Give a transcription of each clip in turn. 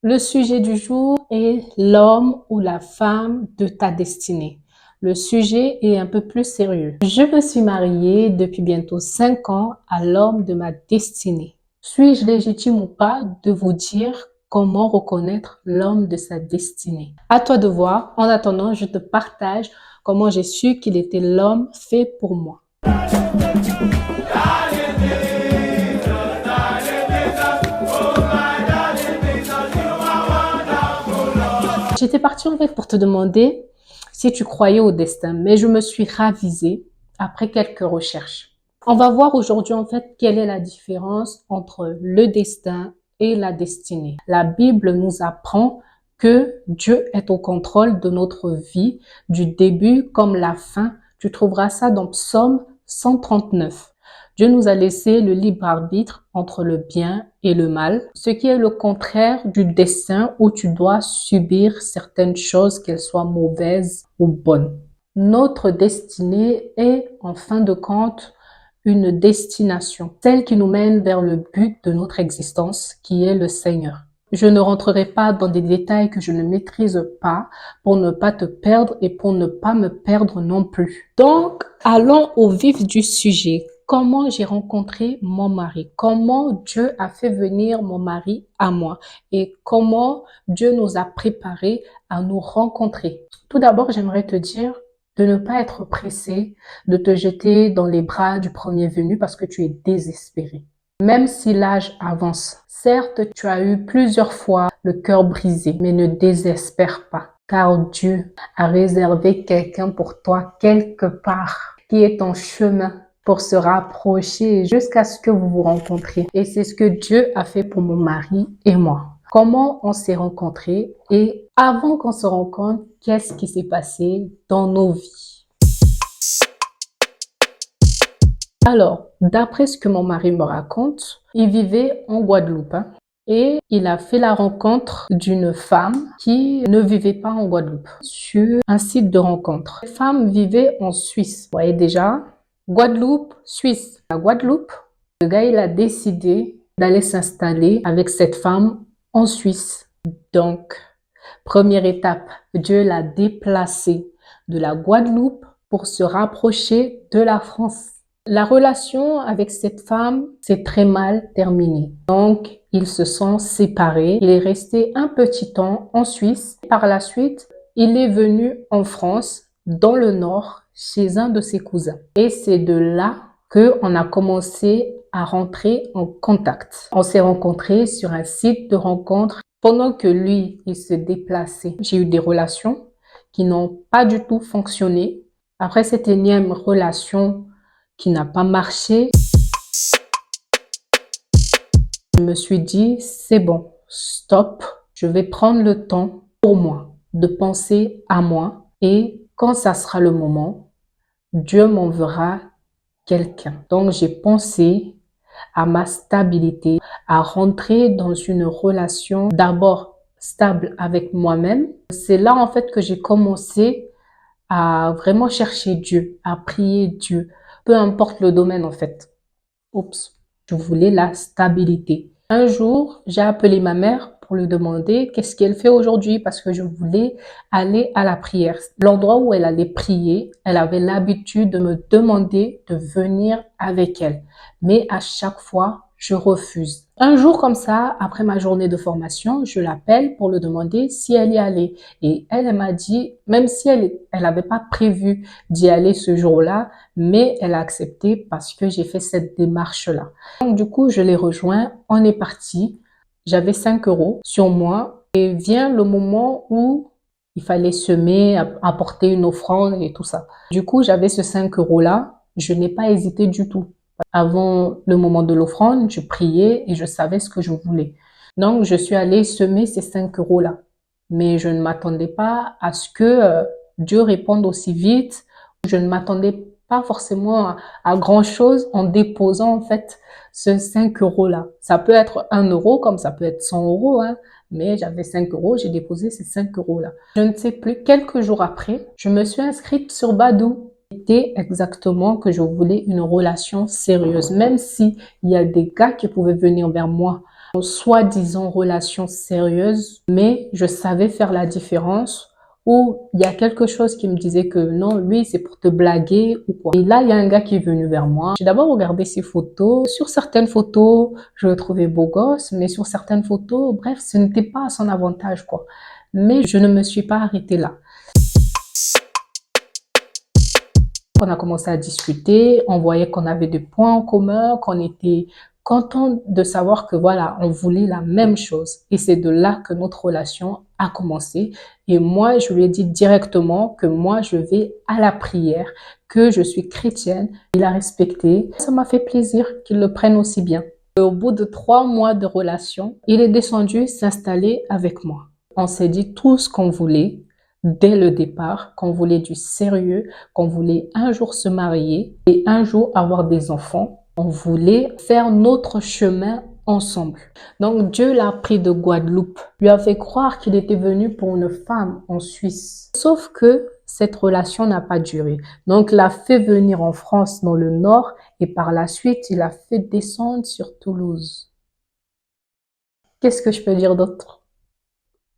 Le sujet du jour est l'homme ou la femme de ta destinée. Le sujet est un peu plus sérieux. Je me suis mariée depuis bientôt 5 ans à l'homme de ma destinée. Suis-je légitime ou pas de vous dire comment reconnaître l'homme de sa destinée? À toi de voir. En attendant, je te partage comment j'ai su qu'il était l'homme fait pour moi. J'étais partie en fait pour te demander si tu croyais au destin, mais je me suis ravisée après quelques recherches. On va voir aujourd'hui en fait quelle est la différence entre le destin et la destinée. La Bible nous apprend que Dieu est au contrôle de notre vie, du début comme la fin. Tu trouveras ça dans Psaume 139. Dieu nous a laissé le libre arbitre entre le bien et le mal, ce qui est le contraire du destin où tu dois subir certaines choses, qu'elles soient mauvaises ou bonnes. Notre destinée est, en fin de compte, une destination, celle qui nous mène vers le but de notre existence, qui est le Seigneur. Je ne rentrerai pas dans des détails que je ne maîtrise pas pour ne pas te perdre et pour ne pas me perdre non plus. Donc, allons au vif du sujet. Comment j'ai rencontré mon mari? Comment Dieu a fait venir mon mari à moi? Et comment Dieu nous a préparés à nous rencontrer? Tout d'abord, j'aimerais te dire de ne pas être pressé, de te jeter dans les bras du premier venu parce que tu es désespéré. Même si l'âge avance, certes, tu as eu plusieurs fois le cœur brisé, mais ne désespère pas, car Dieu a réservé quelqu'un pour toi quelque part qui est en chemin pour se rapprocher jusqu'à ce que vous vous rencontriez. Et c'est ce que Dieu a fait pour mon mari et moi. Comment on s'est rencontrés et avant qu'on se rencontre, qu'est-ce qui s'est passé dans nos vies? Alors, d'après ce que mon mari me raconte, il vivait en Guadeloupe et il a fait la rencontre d'une femme qui ne vivait pas en Guadeloupe sur un site de rencontre. Cette femme vivait en Suisse. Vous voyez déjà, Guadeloupe, Suisse. La Guadeloupe, le gars, il a décidé d'aller s'installer avec cette femme en Suisse. Donc, première étape, Dieu l'a déplacé de la Guadeloupe pour se rapprocher de la France. La relation avec cette femme s'est très mal terminée. Donc, ils se sont séparés. Il est resté un petit temps en Suisse. Par la suite, il est venu en France, dans le Nord, chez un de ses cousins. Et c'est de là qu'on a commencé à rentrer en contact. On s'est rencontrés sur un site de rencontre. Pendant que lui, il se déplaçait, j'ai eu des relations qui n'ont pas du tout fonctionné. Après cette énième relation qui n'a pas marché, je me suis dit, c'est bon, stop, je vais prendre le temps pour moi, de penser à moi et quand ça sera le moment, Dieu m'enverra quelqu'un. Donc, j'ai pensé à ma stabilité, à rentrer dans une relation d'abord stable avec moi-même. C'est là en fait que j'ai commencé à vraiment chercher Dieu, à prier Dieu, peu importe le domaine en fait. Oups, je voulais la stabilité. Un jour, j'ai appelé ma mère pour lui demander qu'est-ce qu'elle fait aujourd'hui parce que je voulais aller à la prière. L'endroit où elle allait prier, elle avait l'habitude de me demander de venir avec elle. Mais à chaque fois, je refuse. Un jour comme ça, après ma journée de formation, je l'appelle pour lui demander si elle y allait. Et elle m'a dit, même si elle n'avait pas prévu d'y aller ce jour-là, mais elle a accepté parce que j'ai fait cette démarche-là. Donc du coup, je l'ai rejoint, on est parti. J'avais 5 € sur moi et vient le moment où il fallait semer, apporter une offrande et tout ça. Du coup, j'avais ce 5 € là, je n'ai pas hésité du tout. Avant le moment de l'offrande, je priais et je savais ce que je voulais. Donc, je suis allée semer ces 5 € là. Mais je ne m'attendais pas à ce que Dieu réponde aussi vite. Je ne m'attendais pas forcément à grand chose en déposant en fait ce 5 € là. Ça peut être 1 € comme ça peut être 100 €, hein. Mais j'avais 5 €, j'ai déposé ces 5 € là. Je ne sais plus, quelques jours après, je me suis inscrite sur Badoo. C'était exactement que je voulais une relation sérieuse. Même si il y a des gars qui pouvaient venir vers moi soi-disant relation sérieuse, mais je savais faire la différence où il y a quelque chose qui me disait que non, lui, c'est pour te blaguer ou quoi. Et là, il y a un gars qui est venu vers moi. J'ai d'abord regardé ses photos. Sur certaines photos, je le trouvais beau gosse, mais sur certaines photos, bref, ce n'était pas à son avantage, quoi. Mais je ne me suis pas arrêtée là. On a commencé à discuter, on voyait qu'on avait des points en commun, qu'on était content de savoir que voilà, on voulait la même chose. Et c'est de là que notre relation a commencé. Et moi, je lui ai dit directement que moi, je vais à la prière, que je suis chrétienne. Il a respecté. Ça m'a fait plaisir qu'il le prenne aussi bien. Et au bout de 3 mois de relation, il est descendu s'installer avec moi. On s'est dit tout ce qu'on voulait dès le départ, qu'on voulait du sérieux, qu'on voulait un jour se marier et un jour avoir des enfants. On voulait faire notre chemin ensemble. Donc Dieu l'a pris de Guadeloupe, lui a fait croire qu'il était venu pour une femme en Suisse. Sauf que cette relation n'a pas duré. Donc il l'a fait venir en France dans le nord et par la suite il l'a fait descendre sur Toulouse. Qu'est-ce que je peux dire d'autre?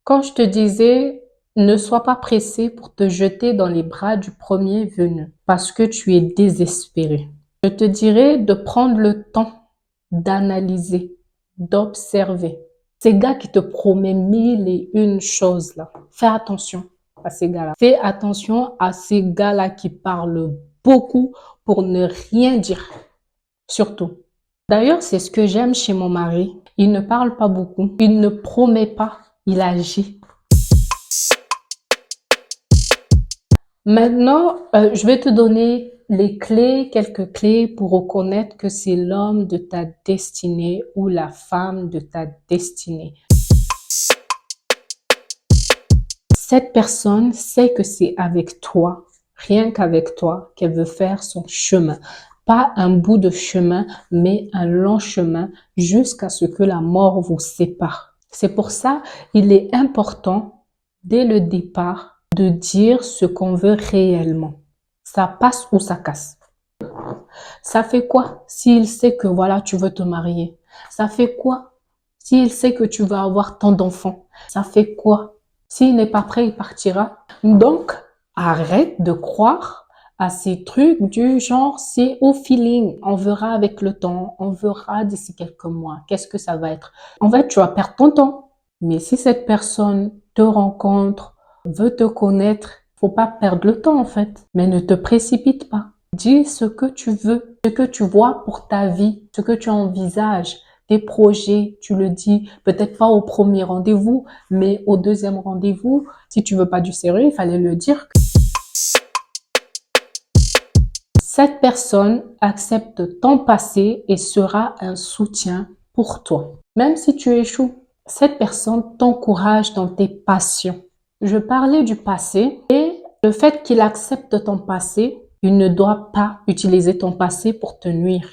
Quand je te disais, ne sois pas pressé pour te jeter dans les bras du premier venu, parce que tu es désespéré. Je te dirais de prendre le temps d'analyser, d'observer. Ces gars qui te promettent 1001 choses là, fais attention à ces gars-là. Fais attention à ces gars-là qui parlent beaucoup pour ne rien dire, surtout. D'ailleurs, c'est ce que j'aime chez mon mari. Il ne parle pas beaucoup, il ne promet pas, il agit. Maintenant, je vais te donner les clés, quelques clés pour reconnaître que c'est l'homme de ta destinée ou la femme de ta destinée. Cette personne sait que c'est avec toi, rien qu'avec toi, qu'elle veut faire son chemin. Pas un bout de chemin, mais un long chemin jusqu'à ce que la mort vous sépare. C'est pour ça, il est important, dès le départ, de dire ce qu'on veut réellement. Ça passe ou ça casse. Ça fait quoi s'il sait que voilà, tu veux te marier? Ça fait quoi s'il sait que tu vas avoir tant d'enfants? Ça fait quoi? S'il n'est pas prêt, il partira. Donc, arrête de croire à ces trucs du genre, c'est au feeling. On verra avec le temps, on verra d'ici quelques mois. Qu'est-ce que ça va être? En fait, tu vas perdre ton temps. Mais si cette personne te rencontre, veut te connaître, faut pas perdre le temps en fait. Mais ne te précipite pas. Dis ce que tu veux, ce que tu vois pour ta vie, ce que tu envisages, tes projets, tu le dis, peut-être pas au premier rendez-vous, mais au deuxième rendez-vous. Si tu veux pas du sérieux, il fallait le dire. Cette personne accepte ton passé et sera un soutien pour toi. Même si tu échoues, cette personne t'encourage dans tes passions. Je parlais du passé et le fait qu'il accepte ton passé, il ne doit pas utiliser ton passé pour te nuire.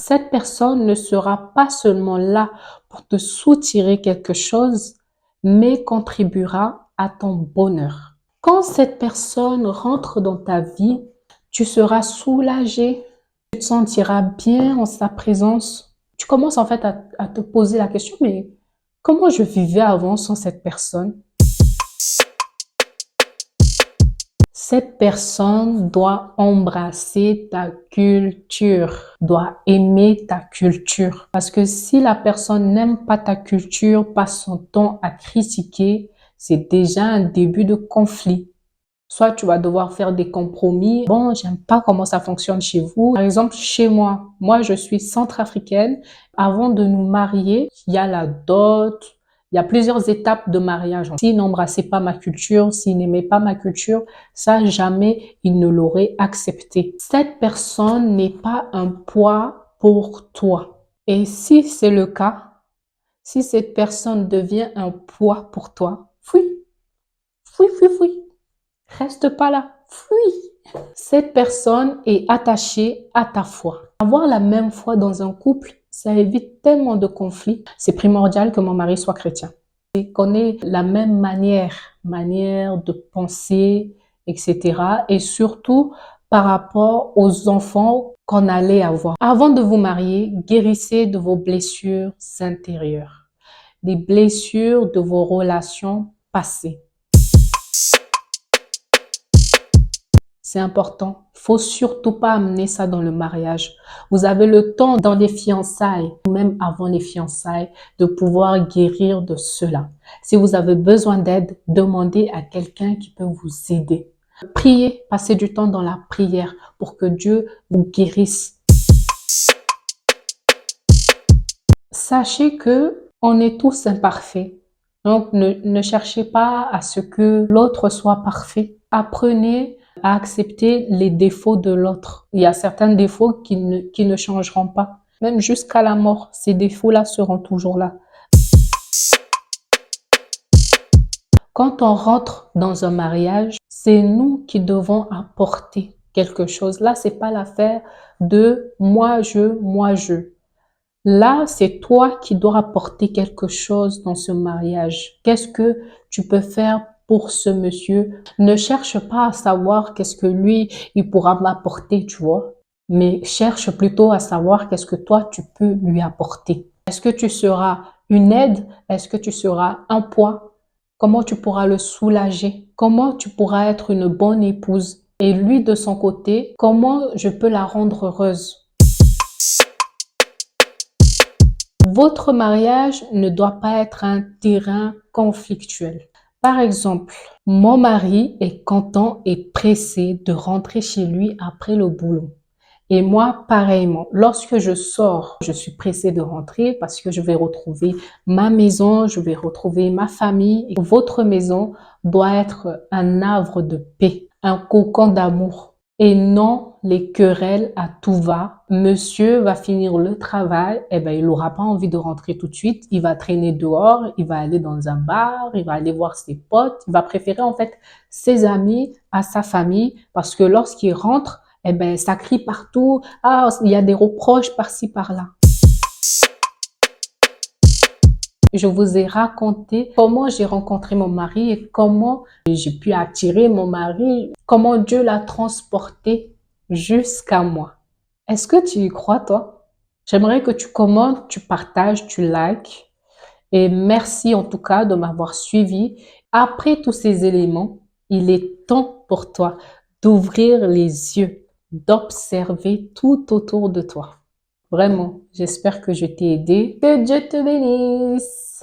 Cette personne ne sera pas seulement là pour te soutirer quelque chose, mais contribuera à ton bonheur. Quand cette personne rentre dans ta vie, tu seras soulagé, tu te sentiras bien en sa présence. Tu commences en fait à te poser la question, mais comment je vivais avant sans cette personne? Cette personne doit embrasser ta culture, doit aimer ta culture. Parce que si la personne n'aime pas ta culture, passe son temps à critiquer, c'est déjà un début de conflit. Soit tu vas devoir faire des compromis. Bon, j'aime pas comment ça fonctionne chez vous. Par exemple, chez moi je suis centrafricaine. Avant de nous marier, il y a la dot. Il y a plusieurs étapes de mariage. S'il n'embrassait pas ma culture, s'il n'aimait pas ma culture, ça jamais il ne l'aurait accepté. Cette personne n'est pas un poids pour toi. Et si c'est le cas, si cette personne devient un poids pour toi, fuis, fuis, fuis, fuis. Reste pas là, fuis. Cette personne est attachée à ta foi. Avoir la même foi dans un couple, ça évite tellement de conflits. C'est primordial que mon mari soit chrétien. Et qu'on ait la même manière de penser, etc. Et surtout par rapport aux enfants, qu'on allait avoir. Avant de vous marier, guérissez de vos blessures intérieures, des blessures de vos relations passées. C'est important. Faut surtout pas amener ça dans le mariage. Vous avez le temps dans les fiançailles, ou même avant les fiançailles, de pouvoir guérir de cela. Si vous avez besoin d'aide, demandez à quelqu'un qui peut vous aider. Priez, passez du temps dans la prière pour que Dieu vous guérisse. Sachez que on est tous imparfaits. Donc, ne cherchez pas à ce que l'autre soit parfait. Apprenez à accepter les défauts de l'autre. Il y a certains défauts qui ne changeront pas. Même jusqu'à la mort, ces défauts-là seront toujours là. Quand on rentre dans un mariage, c'est nous qui devons apporter quelque chose. Là, c'est pas l'affaire de moi, je. Là, c'est toi qui dois apporter quelque chose dans ce mariage. Qu'est-ce que tu peux faire pour ce monsieur? Ne cherche pas à savoir qu'est-ce que lui, il pourra m'apporter, tu vois. Mais cherche plutôt à savoir qu'est-ce que toi, tu peux lui apporter. Est-ce que tu seras une aide? Est-ce que tu seras un poids? Comment tu pourras le soulager? Comment tu pourras être une bonne épouse? Et lui, de son côté, comment je peux la rendre heureuse? Votre mariage ne doit pas être un terrain conflictuel. Par exemple, mon mari est content et pressé de rentrer chez lui après le boulot. Et moi, pareillement, lorsque je sors, je suis pressée de rentrer parce que je vais retrouver ma maison, je vais retrouver ma famille. Et votre maison doit être un havre de paix, un cocon d'amour. Et non les querelles à tout va. Monsieur va finir le travail, eh ben, il n'aura pas envie de rentrer tout de suite. Il va traîner dehors, il va aller dans un bar, il va aller voir ses potes. Il va préférer en fait ses amis à sa famille parce que lorsqu'il rentre, eh ben, ça crie partout. Ah, il y a des reproches par-ci, par-là. Je vous ai raconté comment j'ai rencontré mon mari et comment j'ai pu attirer mon mari, comment Dieu l'a transporté jusqu'à moi. Est-ce que tu y crois, toi? J'aimerais que tu commentes, tu partages, tu likes. Et merci en tout cas de m'avoir suivi. Après tous ces éléments, il est temps pour toi d'ouvrir les yeux, d'observer tout autour de toi. Vraiment, j'espère que je t'ai aidé. Que Dieu te bénisse.